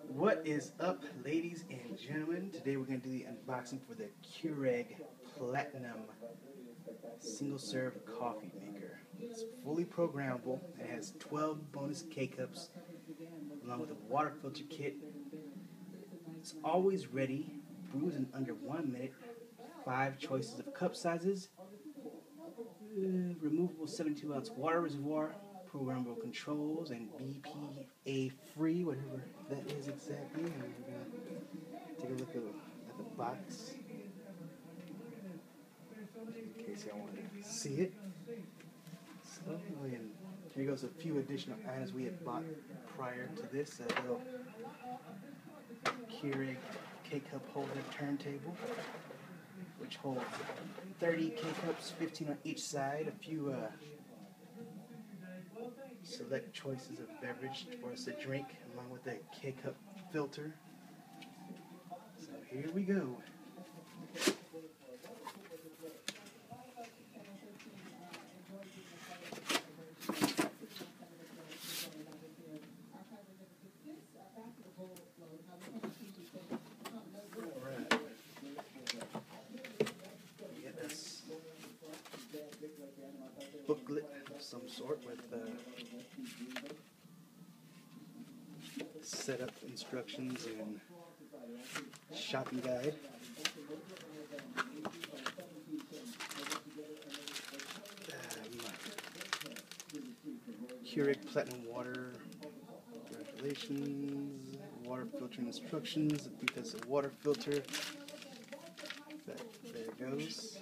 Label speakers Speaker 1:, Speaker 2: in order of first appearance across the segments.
Speaker 1: What is up, ladies and gentlemen? Today we're going to do the unboxing for the Keurig Platinum single serve coffee maker. It's fully programmable. It has 12 bonus K-cups along with a water filter kit. It's always ready, brews in under 1 minute, 5 choices of cup sizes, removable 72-ounce water reservoir, programmable controls, and BPA free, whatever that is exactly. And we're going to take a look at the box in case y'all want to see it. So, and here goes a few additional items we had bought prior to this. A little Keurig K-cup holder turntable, which holds 30 K-cups, 15 on each side, a few select choices of beverage for us to drink, along with a K-cup filter. So here we go. Alright. Get this booklet of some sort with setup instructions and shopping guide. Keurig Platinum water, congratulations, water filtering instructions. I think that's a water filter. But there it goes.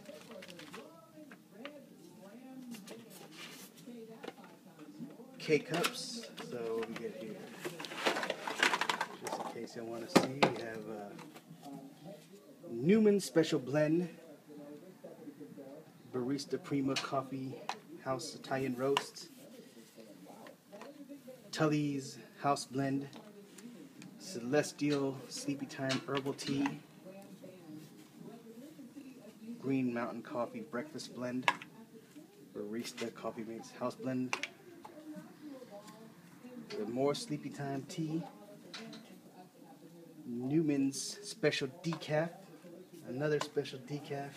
Speaker 1: K-cups, so what we get here, just in case you want to see, we have Newman Special Blend, Barista Prima Coffee House Italian Roast, Tully's House Blend, Celestial Sleepy Time Herbal Tea, Green Mountain Coffee Breakfast Blend, Barista Coffee Mates House Blend, the more Sleepy Time Tea, Newman's Special Decaf, another Special Decaf,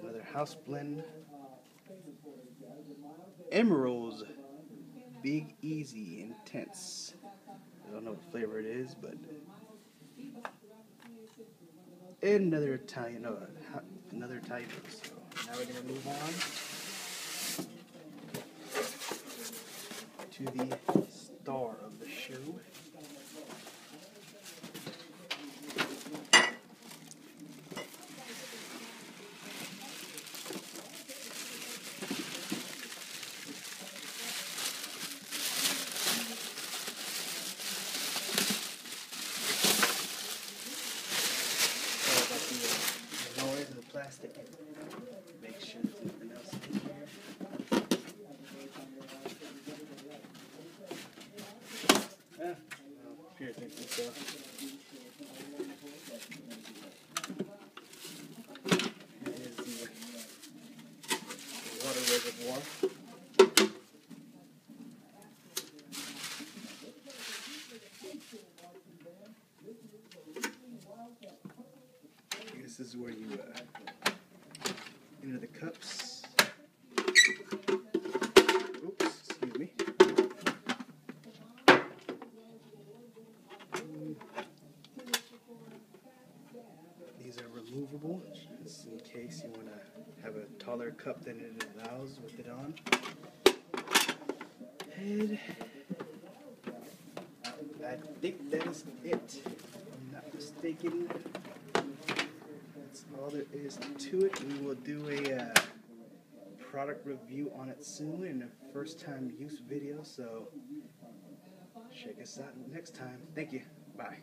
Speaker 1: another House Blend, Emerald's Big Easy Intense. I don't know what flavor it is, but and another Italian roast. So now we're gonna move on to the star of the show. Noise of the plastic. Make sure there's nothing else in here. Here, think so. Here is the water reservoir. This is where you enter the cups. Oops, excuse me. These are removable, just in case you want to have a taller cup than it allows with it on. And I think that is it. If I'm not mistaken. That's all there is to it. We will do a product review on it soon in a first time use video, so check us out next time. Thank you. Bye.